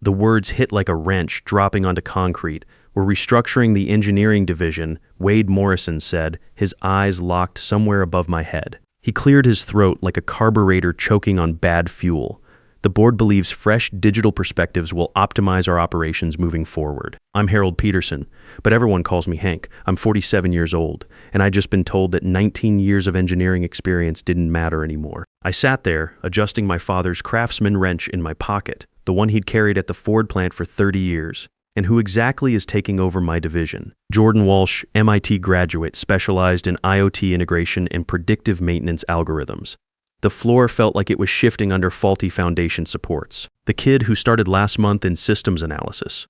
The words hit like a wrench dropping onto concrete. "We're restructuring the engineering division," Wade Morrison said, his eyes locked somewhere above my head. He cleared his throat like a carburetor choking on bad fuel. "The board believes fresh digital perspectives will optimize our operations moving forward." I'm Harold Peterson, but everyone calls me Hank. I'm 47 years old, and I'd just been told that 19 years of engineering experience didn't matter anymore. I sat there, adjusting my father's Craftsman wrench in my pocket, the one he'd carried at the Ford plant for 30 years. And who exactly is taking over my division? Jordan Walsh, MIT graduate, specialized in IoT integration and predictive maintenance algorithms. The floor felt like it was shifting under faulty foundation supports. The kid who started last month in systems analysis.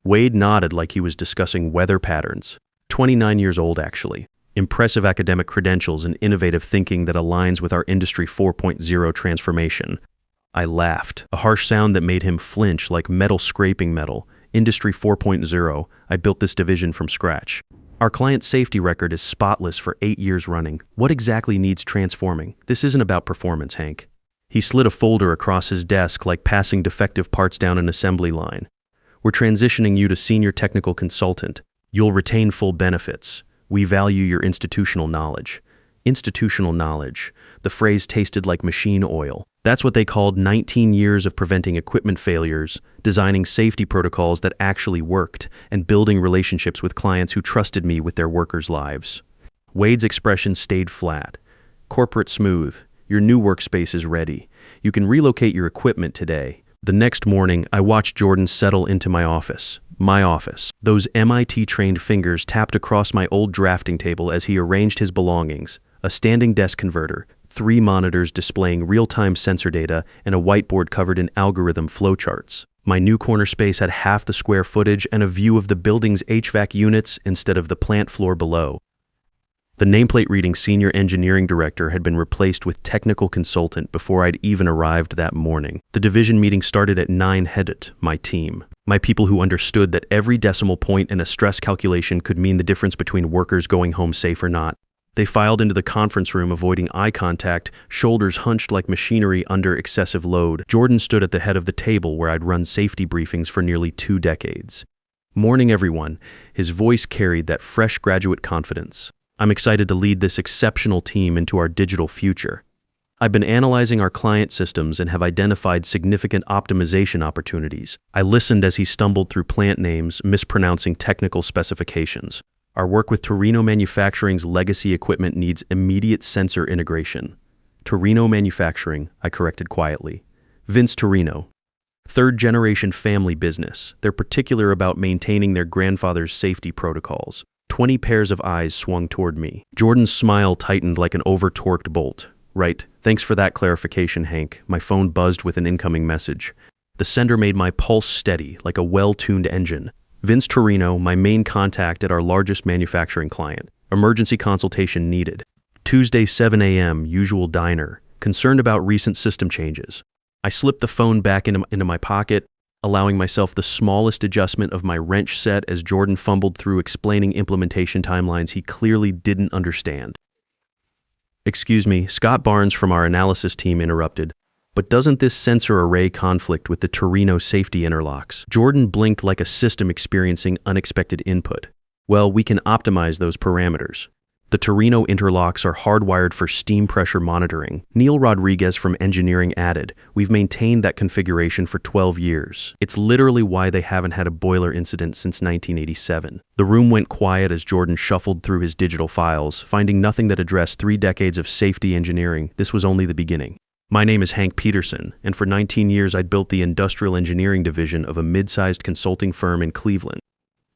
Wade nodded like he was discussing weather patterns. 29 years old, actually. Impressive academic credentials and innovative thinking that aligns with our Industry 4.0 transformation. I laughed, a harsh sound that made him flinch like metal scraping metal. Industry 4.0, I built this division from scratch. Our client safety record is spotless for 8 years running. What exactly needs transforming? This isn't about performance, Hank. He slid a folder across his desk like passing defective parts down an assembly line. We're transitioning you to senior technical consultant. You'll retain full benefits. We value your institutional knowledge. Institutional knowledge. The phrase tasted like machine oil. That's what they called 19 years of preventing equipment failures, designing safety protocols that actually worked, and building relationships with clients who trusted me with their workers' lives. Wade's expression stayed flat. Corporate smooth. Your new workspace is ready. You can relocate your equipment today. The next morning, I watched Jordan settle into my office. My office. Those MIT-trained fingers tapped across my old drafting table as he arranged his belongings. A standing desk converter, 3 monitors displaying real-time sensor data, and a whiteboard covered in algorithm flowcharts. My new corner space had half the square footage and a view of the building's HVAC units instead of the plant floor below. The nameplate reading Senior Engineering Director had been replaced with Technical Consultant before I'd even arrived that morning. The division meeting started at 9 headed, my team. My people who understood that every decimal point in a stress calculation could mean the difference between workers going home safe or not. They filed into the conference room, avoiding eye contact, shoulders hunched like machinery under excessive load. Jordan stood at the head of the table where I'd run safety briefings for nearly 2 decades. "Morning, everyone." His voice carried that fresh graduate confidence. "I'm excited to lead this exceptional team into our digital future. I've been analyzing our client systems and have identified significant optimization opportunities." I listened as he stumbled through plant names, mispronouncing technical specifications. "Our work with Torino Manufacturing's legacy equipment needs immediate sensor integration." Torino Manufacturing, I corrected quietly. Vince Torino. 3rd-generation family business. They're particular about maintaining their grandfather's safety protocols. 20 pairs of eyes swung toward me. Jordan's smile tightened like an over-torqued bolt. "Right. Thanks for that clarification, Hank." My phone buzzed with an incoming message. The sender made my pulse steady, like a well-tuned engine. "Vince Torino, my main contact at our largest manufacturing client. Emergency consultation needed. Tuesday, 7 a.m., usual diner. Concerned about recent system changes." I slipped the phone back into my pocket, allowing myself the smallest adjustment of my wrench set as Jordan fumbled through explaining implementation timelines he clearly didn't understand. "Excuse me," Scott Barnes from our analysis team interrupted. "But doesn't this sensor array conflict with the Torino safety interlocks?" Jordan blinked like a system experiencing unexpected input. "Well, we can optimize those parameters. The Torino interlocks are hardwired for steam pressure monitoring." Neil Rodriguez from engineering added, "We've maintained that configuration for 12 years. It's literally why they haven't had a boiler incident since 1987. The room went quiet as Jordan shuffled through his digital files, finding nothing that addressed 3 decades of safety engineering. This was only the beginning. "My name is Hank Peterson, and for 19 years I built the industrial engineering division of a mid-sized consulting firm in Cleveland.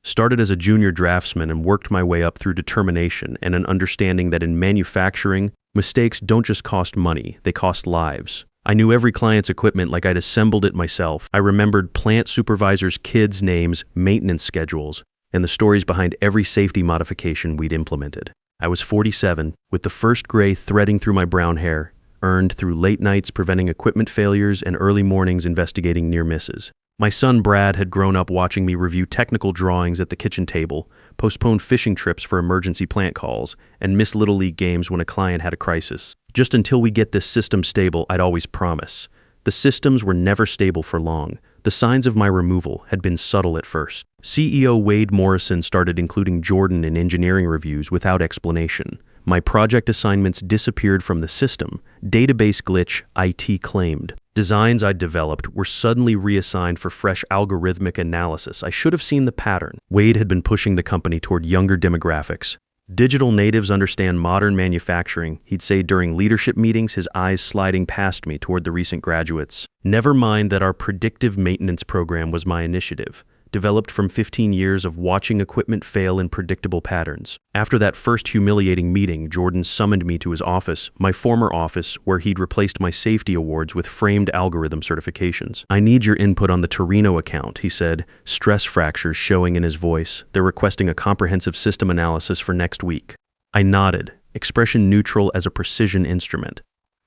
Started as a junior draftsman and worked my way up through determination and an understanding that in manufacturing, mistakes don't just cost money, they cost lives. I knew every client's equipment like I'd assembled it myself. I remembered plant supervisors' kids' names, maintenance schedules, and the stories behind every safety modification we'd implemented. I was 47, with the first gray threading through my brown hair, earned through late nights preventing equipment failures and early mornings investigating near misses. My son Brad had grown up watching me review technical drawings at the kitchen table, postpone fishing trips for emergency plant calls, and miss Little League games when a client had a crisis. "Just until we get this system stable," I'd always promise. The systems were never stable for long. The signs of my removal had been subtle at first. CEO Wade Morrison started including Jordan in engineering reviews without explanation. My project assignments disappeared from the system. Database glitch, IT claimed. Designs I'd developed were suddenly reassigned for fresh algorithmic analysis. I should have seen the pattern. Wade had been pushing the company toward younger demographics. Digital natives understand modern manufacturing, he'd say during leadership meetings, his eyes sliding past me toward the recent graduates. Never mind that our predictive maintenance program was my initiative, developed from 15 years of watching equipment fail in predictable patterns. After that first humiliating meeting, Jordan summoned me to his office, my former office, where he'd replaced my safety awards with framed algorithm certifications. "I need your input on the Torino account," he said, stress fractures showing in his voice. "They're requesting a comprehensive system analysis for next week." I nodded, expression neutral as a precision instrument.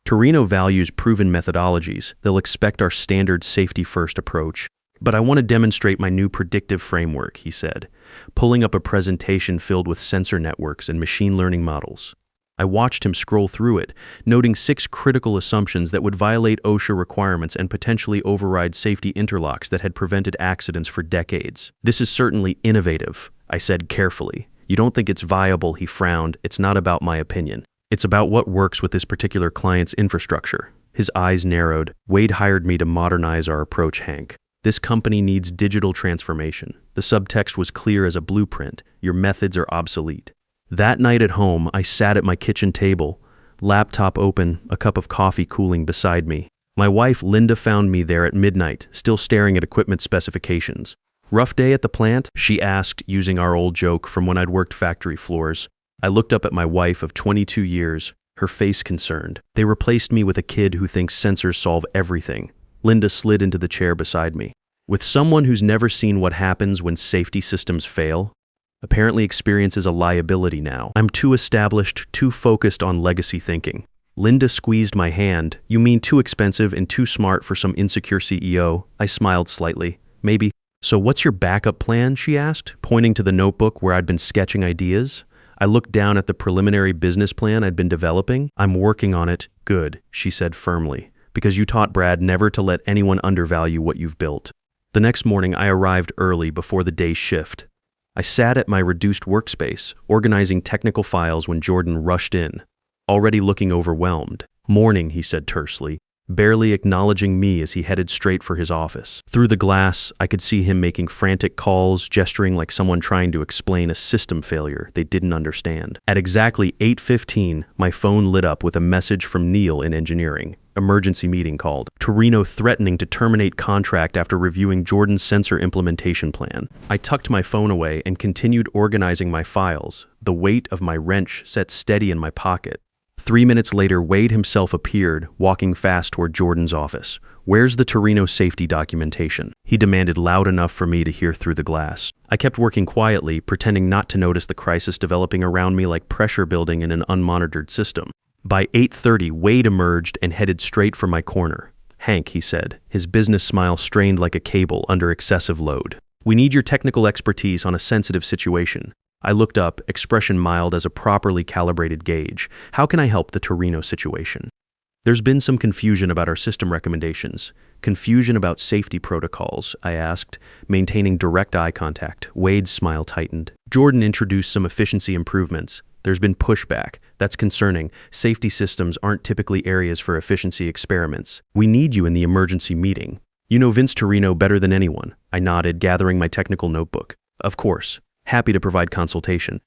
Torino values proven methodologies. They'll expect our standard safety-first approach. "But I want to demonstrate my new predictive framework," he said, pulling up a presentation filled with sensor networks and machine learning models. I watched him scroll through it, noting 6 critical assumptions that would violate OSHA requirements and potentially override safety interlocks that had prevented accidents for decades. "This is certainly innovative," I said carefully. "You don't think it's viable?" He frowned. "It's not about my opinion. It's about what works with this particular client's infrastructure." His eyes narrowed. "Wade hired me to modernize our approach, Hank. This company needs digital transformation." The subtext was clear as a blueprint. "Your methods are obsolete." That night at home, I sat at my kitchen table, laptop open, a cup of coffee cooling beside me. My wife, Linda, found me there at midnight, still staring at equipment specifications. "Rough day at the plant?" she asked, using our old joke from when I'd worked factory floors. I looked up at my wife of 22 years, her face concerned. "They replaced me with a kid who thinks sensors solve everything." Linda slid into the chair beside me. "With someone who's never seen what happens when safety systems fail, apparently experiences a liability now. I'm too established, too focused on legacy thinking." Linda squeezed my hand. "You mean too expensive and too smart for some insecure CEO?" I smiled slightly. "Maybe." "So what's your backup plan?" she asked, pointing to the notebook where I'd been sketching ideas. I looked down at the preliminary business plan I'd been developing. "I'm working on it." "Good," she said firmly, "because you taught Brad never to let anyone undervalue what you've built." The next morning, I arrived early before the day's shift. I sat at my reduced workspace, organizing technical files when Jordan rushed in, already looking overwhelmed. "Morning," he said tersely, barely acknowledging me as he headed straight for his office. Through the glass, I could see him making frantic calls, gesturing like someone trying to explain a system failure they didn't understand. At exactly 8:15, my phone lit up with a message from Neil in engineering. Emergency meeting called. Torino threatening to terminate contract after reviewing Jordan's sensor implementation plan. I tucked my phone away and continued organizing my files, the weight of my wrench set steady in my pocket. 3 minutes later, Wade himself appeared, walking fast toward Jordan's office. "Where's the Torino safety documentation?" he demanded loud enough for me to hear through the glass. I kept working quietly, pretending not to notice the crisis developing around me like pressure building in an unmonitored system. By 8:30, Wade emerged and headed straight for my corner. "Hank," he said, his business smile strained like a cable under excessive load. "We need your technical expertise on a sensitive situation." I looked up, expression mild as a properly calibrated gauge. "How can I help the Torino situation?" "There's been some confusion about our system recommendations. Confusion about safety protocols," I asked, maintaining direct eye contact. Wade's smile tightened. "Jordan introduced some efficiency improvements. There's been pushback. That's concerning. Safety systems aren't typically areas for efficiency experiments. We need you in the emergency meeting. You know Vince Torino better than anyone." I nodded, gathering my technical notebook. "Of course. Happy to provide consultation."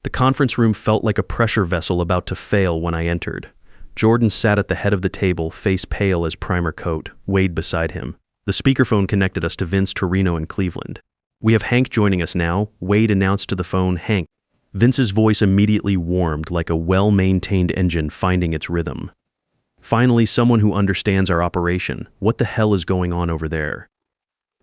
The conference room felt like a pressure vessel about to fail when I entered. Jordan sat at the head of the table, face pale as primer coat, Wade beside him. The speakerphone connected us to Vince Torino in Cleveland. "We have Hank joining us now," Wade announced to the phone. "Hank." Vince's voice immediately warmed like a well-maintained engine finding its rhythm. "Finally, someone who understands our operation. What the hell is going on over there?"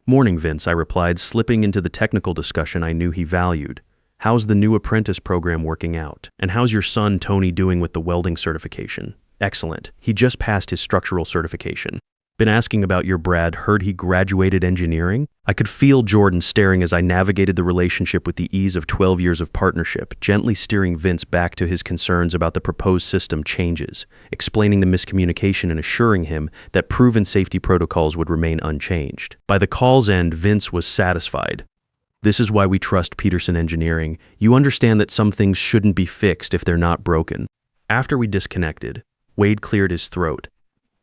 "Morning, Vince," I replied, slipping into the technical discussion I knew he valued. "How's the new apprentice program working out? And how's your son, Tony, doing with the welding certification?" "Excellent. He just passed his structural certification." Been asking about your Brad, heard he graduated engineering? I could feel Jordan staring as I navigated the relationship with the ease of 12 years of partnership, gently steering Vince back to his concerns about the proposed system changes, explaining the miscommunication and assuring him that proven safety protocols would remain unchanged. By the call's end, Vince was satisfied. This is why we trust Peterson Engineering. You understand that some things shouldn't be fixed if they're not broken. After we disconnected, Wade cleared his throat.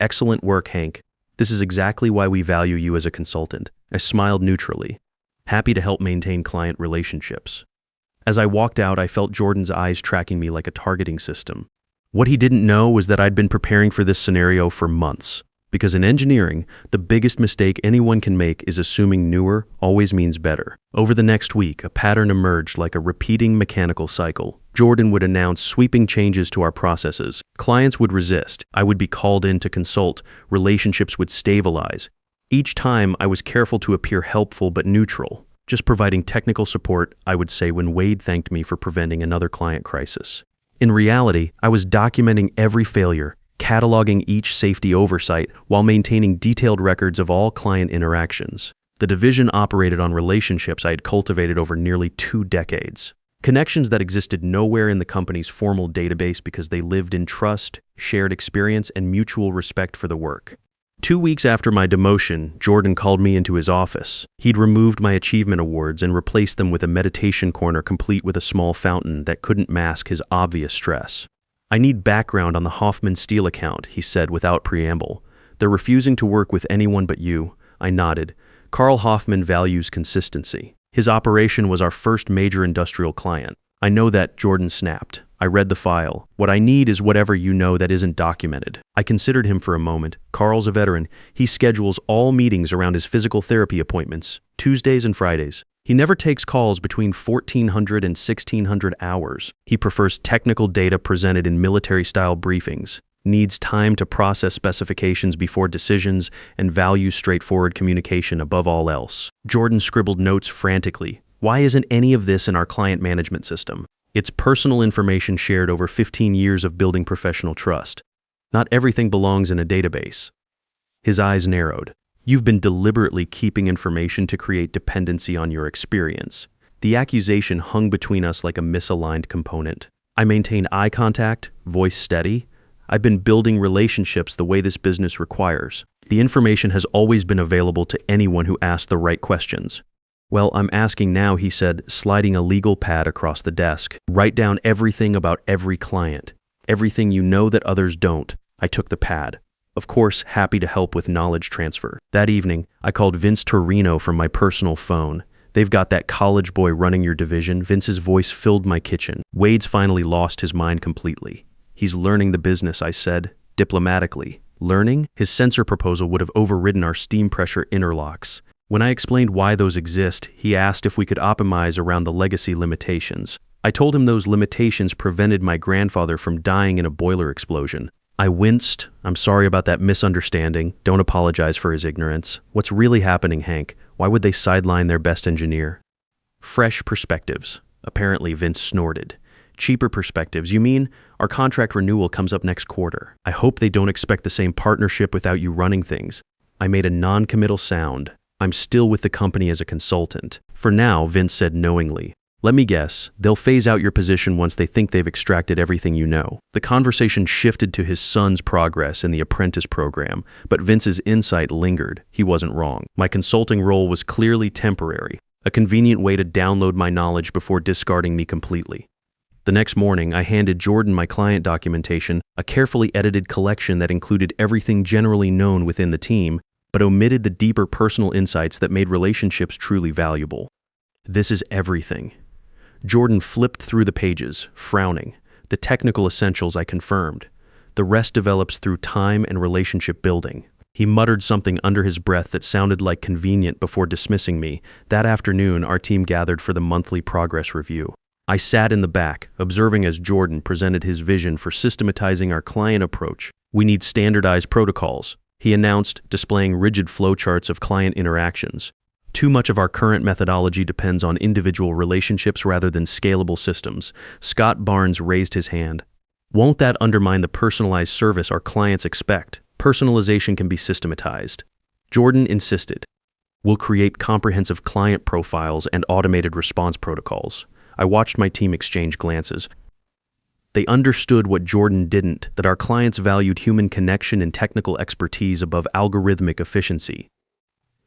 Excellent work, Hank. This is exactly why we value you as a consultant. I smiled neutrally, happy to help maintain client relationships. As I walked out, I felt Jordan's eyes tracking me like a targeting system. What he didn't know was that I'd been preparing for this scenario for months. Because in engineering, the biggest mistake anyone can make is assuming newer always means better. Over the next week, a pattern emerged like a repeating mechanical cycle. Jordan would announce sweeping changes to our processes. Clients would resist. I would be called in to consult. Relationships would stabilize. Each time, I was careful to appear helpful but neutral, just providing technical support, I would say, when Wade thanked me for preventing another client crisis. In reality, I was documenting every failure, cataloging each safety oversight while maintaining detailed records of all client interactions. The division operated on relationships I had cultivated over nearly 2 decades. Connections that existed nowhere in the company's formal database because they lived in trust, shared experience, and mutual respect for the work. 2 weeks after my demotion, Jordan called me into his office. He'd removed my achievement awards and replaced them with a meditation corner complete with a small fountain that couldn't mask his obvious stress. I need background on the Hoffman Steel account, he said without preamble. They're refusing to work with anyone but you. I nodded. Carl Hoffman values consistency. His operation was our first major industrial client. I know that, Jordan snapped. I read the file. What I need is whatever you know that isn't documented. I considered him for a moment. Carl's a veteran. He schedules all meetings around his physical therapy appointments, Tuesdays and Fridays. He never takes calls between 1400 and 1600 hours. He prefers technical data presented in military-style briefings, needs time to process specifications before decisions, and values straightforward communication above all else. Jordan scribbled notes frantically. Why isn't any of this in our client management system? It's personal information shared over 15 years of building professional trust. Not everything belongs in a database. His eyes narrowed. You've been deliberately keeping information to create dependency on your experience. The accusation hung between us like a misaligned component. I maintain eye contact, voice steady. I've been building relationships the way this business requires. The information has always been available to anyone who asked the right questions. Well, I'm asking now, he said, sliding a legal pad across the desk. Write down everything about every client. Everything you know that others don't. I took the pad. Of course, happy to help with knowledge transfer. That evening, I called Vince Torino from my personal phone. They've got that college boy running your division. Vince's voice filled my kitchen. Wade's finally lost his mind completely. He's learning the business, I said, diplomatically. Learning? His sensor proposal would have overridden our steam pressure interlocks. When I explained why those exist, he asked if we could optimize around the legacy limitations. I told him those limitations prevented my grandfather from dying in a boiler explosion. I winced. I'm sorry about that misunderstanding. Don't apologize for his ignorance. What's really happening, Hank? Why would they sideline their best engineer? Fresh perspectives. Apparently, Vince snorted. Cheaper perspectives, you mean? Our contract renewal comes up next quarter. I hope they don't expect the same partnership without you running things. I made a non-committal sound. I'm still with the company as a consultant. For now, Vince said knowingly. Let me guess, they'll phase out your position once they think they've extracted everything you know. The conversation shifted to his son's progress in the apprentice program, but Vince's insight lingered. He wasn't wrong. My consulting role was clearly temporary, a convenient way to download my knowledge before discarding me completely. The next morning, I handed Jordan my client documentation, a carefully edited collection that included everything generally known within the team, but omitted the deeper personal insights that made relationships truly valuable. This is everything. Jordan flipped through the pages, frowning. The technical essentials I confirmed. The rest develops through time and relationship building. He muttered something under his breath that sounded like convenient before dismissing me. That afternoon, our team gathered for the monthly progress review. I sat in the back, observing as Jordan presented his vision for systematizing our client approach. We need standardized protocols, he announced, displaying rigid flowcharts of client interactions. Too much of our current methodology depends on individual relationships rather than scalable systems. Scott Barnes raised his hand. Won't that undermine the personalized service our clients expect? Personalization can be systematized. Jordan insisted. We'll create comprehensive client profiles and automated response protocols. I watched my team exchange glances. They understood what Jordan didn't, that our clients valued human connection and technical expertise above algorithmic efficiency.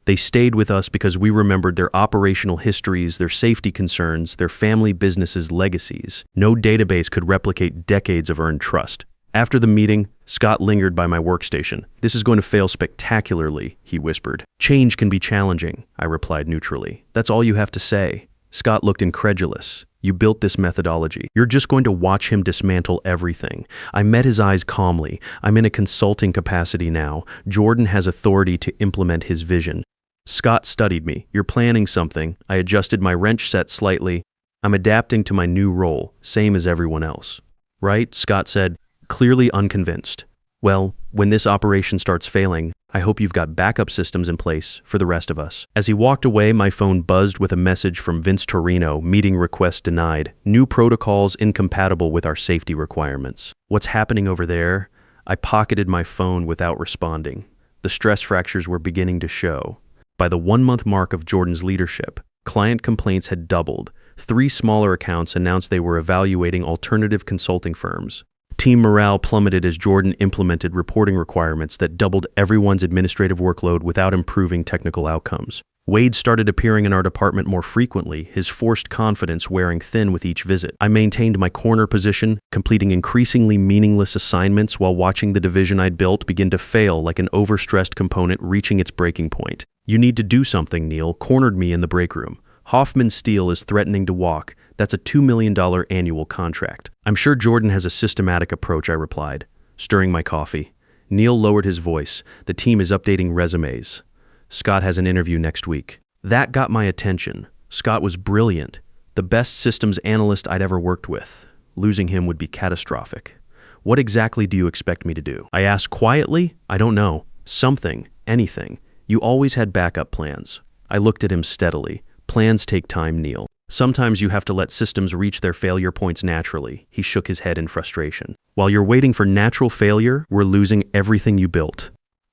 They stayed with us because we remembered their operational histories, their safety concerns, their family businesses' legacies. No database could replicate decades of earned trust. After the meeting, Scott lingered by my workstation. "This is going to fail spectacularly," he whispered. "Change can be challenging," I replied neutrally. "That's all you have to say." Scott looked incredulous. "You built this methodology. You're just going to watch him dismantle everything." I met his eyes calmly. "I'm in a consulting capacity now. Jordan has authority to implement his vision." Scott studied me. "You're planning something." I adjusted my wrench set slightly. "I'm adapting to my new role, same as everyone else." "Right?" Scott said, clearly unconvinced. "Well, when this operation starts failing, I hope you've got backup systems in place for the rest of us." As he walked away, my phone buzzed with a message from Vince Torino, "Meeting request denied. New protocols incompatible with our safety requirements." What's happening over there? I pocketed my phone without responding. The stress fractures were beginning to show. By the 1-month mark of Jordan's leadership, client complaints had doubled. 3 smaller accounts announced they were evaluating alternative consulting firms. Team morale plummeted as Jordan implemented reporting requirements that doubled everyone's administrative workload without improving technical outcomes. Wade started appearing in our department more frequently, his forced confidence wearing thin with each visit. I maintained my corner position, completing increasingly meaningless assignments while watching the division I'd built begin to fail like an overstressed component reaching its breaking point. "You need to do something," Neil cornered me in the break room. "Hoffman Steel is threatening to walk. That's a $2 million annual contract." "I'm sure Jordan has a systematic approach," I replied, stirring my coffee. Neil lowered his voice. "The team is updating resumes. Scott has an interview next week." That got my attention. Scott was brilliant, the best systems analyst I'd ever worked with. Losing him would be catastrophic. "What exactly do you expect me to do?" I asked quietly. "I don't know. Something. Anything. You always had backup plans." I looked at him steadily. "Plans take time, Neil. Sometimes you have to let systems reach their failure points naturally." He shook his head in frustration. "While you're waiting for natural failure, we're losing everything you built."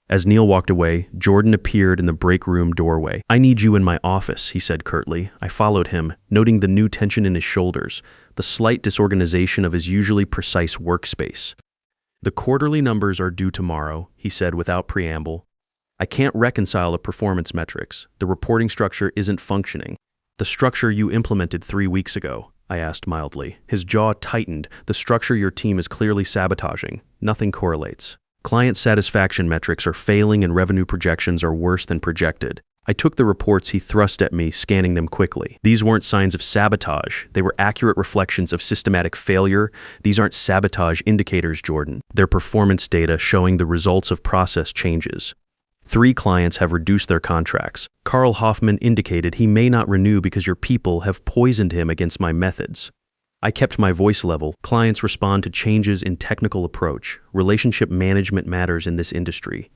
As Neil walked away, Jordan appeared in the break room doorway. "I need you in my office," he said curtly. I followed him, noting the new tension in his shoulders, the slight disorganization of his usually precise workspace. "The quarterly numbers are due tomorrow," he said without preamble. "I can't reconcile the performance metrics. The reporting structure isn't functioning." "The structure you implemented 3 weeks ago?" I asked mildly. His jaw tightened. "The structure your team is clearly sabotaging. Nothing correlates. Client satisfaction metrics are failing and revenue projections are worse than projected." I took the reports he thrust at me, scanning them quickly. These weren't signs of sabotage. They were accurate reflections of systematic failure. "These aren't sabotage indicators, Jordan. They're performance data showing the results of process changes. 3 clients have reduced their contracts. Carl Hoffman indicated he may not renew because your people have poisoned him against my methods." I kept my voice level. "Clients respond to changes in technical approach. Relationship management matters in this industry."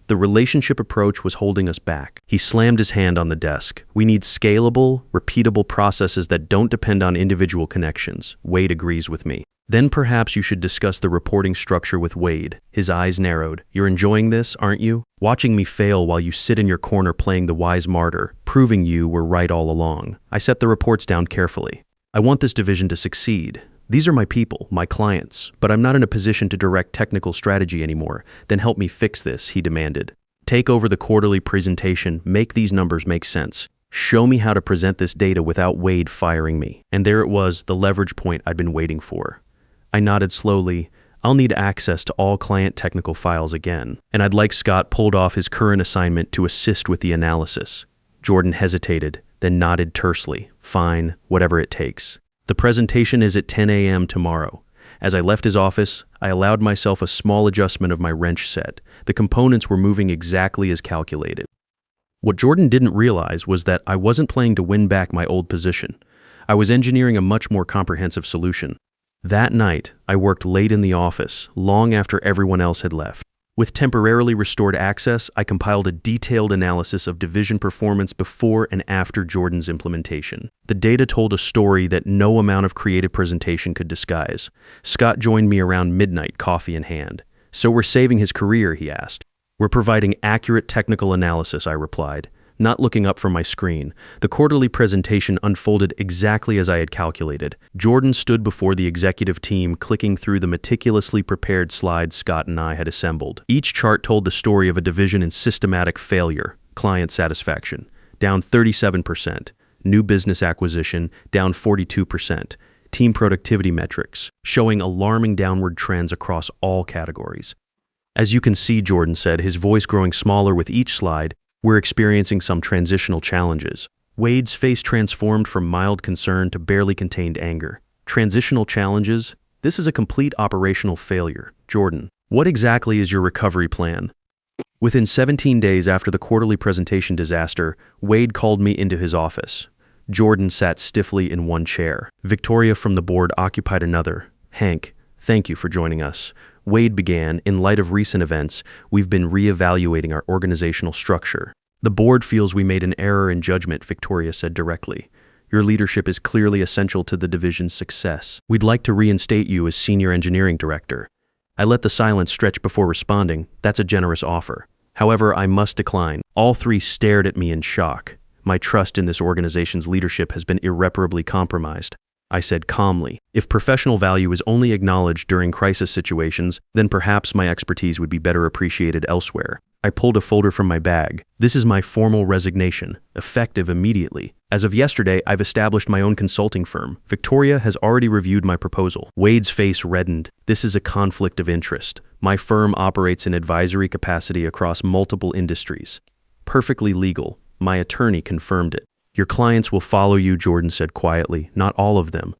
The relationship approach was holding us back. He slammed his hand on the desk. "We need scalable, repeatable processes that don't depend on individual connections." Wade agrees with me. "Then perhaps you should discuss the reporting structure with Wade." His eyes narrowed. "You're enjoying this, aren't you? Watching me fail while you sit in your corner playing the wise martyr, proving you were right all along." I set the reports down carefully. "I want this division to succeed. These are my people, my clients, but I'm not in a position to direct technical strategy anymore." "Then help me fix this," he demanded. "Take over the quarterly presentation, make these numbers make sense. Show me how to present this data without Wade firing me." And there it was, the leverage point I'd been waiting for. I nodded slowly. "I'll need access to all client technical files again, and I'd like Scott pulled off his current assignment to assist with the analysis." Jordan hesitated, then nodded tersely. "Fine, whatever it takes." "The presentation is at 10 a.m. tomorrow." As I left his office, I allowed myself a small adjustment of my wrench set. The components were moving exactly as calculated. What Jordan didn't realize was that I wasn't playing to win back my old position. I was engineering a much more comprehensive solution. That night, I worked late in the office, long after everyone else had left. With temporarily restored access, I compiled a detailed analysis of division performance before and after Jordan's implementation. The data told a story that no amount of creative presentation could disguise. Scott joined me around midnight, coffee in hand. "So we're saving his career?" he asked. "We're providing accurate technical analysis," I replied, not looking up from my screen. The quarterly presentation unfolded exactly as I had calculated. Jordan stood before the executive team, clicking through the meticulously prepared slides Scott and I had assembled. Each chart told the story of a division in systematic failure: client satisfaction, down 37%, new business acquisition, down 42%, team productivity metrics, showing alarming downward trends across all categories. "As you can see," Jordan said, his voice growing smaller with each slide, "we're experiencing some transitional challenges." Wade's face transformed from mild concern to barely contained anger. "Transitional challenges? This is a complete operational failure. Jordan, what exactly is your recovery plan?" Within 17 days after the quarterly presentation disaster, Wade called me into his office. Jordan sat stiffly in one chair. Victoria from the board occupied another. "Hank, thank you for joining us." Wade began, "In light of recent events, we've been reevaluating our organizational structure. The board feels we made an error in judgment," Victoria said directly. "Your leadership is clearly essential to the division's success. We'd like to reinstate you as Senior Engineering Director." I let the silence stretch before responding, "That's a generous offer. However, I must decline." All three stared at me in shock. "My trust in this organization's leadership has been irreparably compromised," I said calmly. "If professional value is only acknowledged during crisis situations, then perhaps my expertise would be better appreciated elsewhere." I pulled a folder from my bag. "This is my formal resignation, effective immediately. As of yesterday, I've established my own consulting firm. Victoria has already reviewed my proposal." Wade's face reddened. "This is a conflict of interest. My firm operates in advisory capacity across multiple industries. Perfectly legal. My attorney confirmed it." "Your clients will follow you," Jordan said quietly. "Not all of them.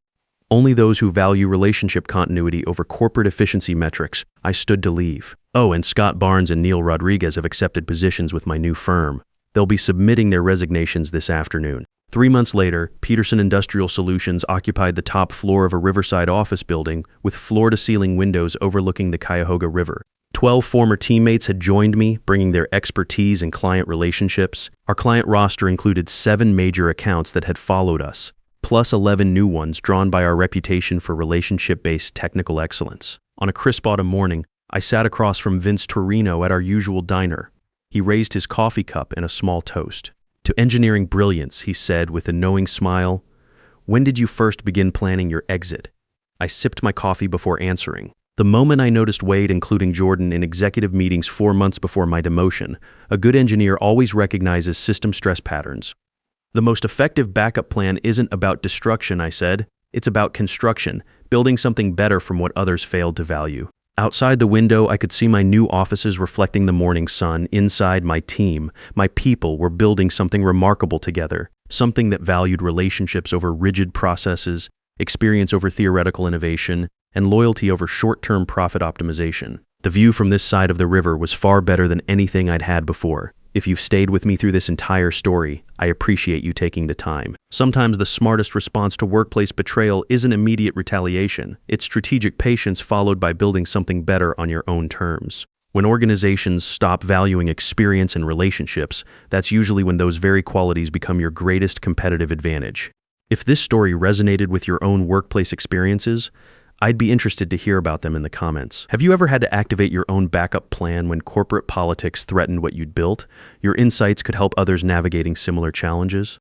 Only those who value relationship continuity over corporate efficiency metrics." I stood to leave. "Oh, and Scott Barnes and Neil Rodriguez have accepted positions with my new firm. They'll be submitting their resignations this afternoon." 3 months later, Peterson Industrial Solutions occupied the top floor of a riverside office building with floor-to-ceiling windows overlooking the Cuyahoga River. 12 former teammates had joined me, bringing their expertise in client relationships. Our client roster included 7 major accounts that had followed us, plus 11 new ones drawn by our reputation for relationship-based technical excellence. On a crisp autumn morning, I sat across from Vince Torino at our usual diner. He raised his coffee cup in a small toast. "To engineering brilliance," he said with a knowing smile. "When did you first begin planning your exit?" I sipped my coffee before answering. "The moment I noticed Wade including Jordan in executive meetings 4 months before my demotion. A good engineer always recognizes system stress patterns." "The most effective backup plan isn't about destruction," I said. "It's about construction, building something better from what others failed to value." Outside the window, I could see my new offices reflecting the morning sun. Inside, my team, my people, were building something remarkable together, something that valued relationships over rigid processes, experience over theoretical innovation, and loyalty over short-term profit optimization. The view from this side of the river was far better than anything I'd had before. If you've stayed with me through this entire story, I appreciate you taking the time. Sometimes the smartest response to workplace betrayal isn't immediate retaliation. It's strategic patience followed by building something better on your own terms. When organizations stop valuing experience and relationships, that's usually when those very qualities become your greatest competitive advantage. If this story resonated with your own workplace experiences, I'd be interested to hear about them in the comments. Have you ever had to activate your own backup plan when corporate politics threatened what you'd built? Your insights could help others navigating similar challenges.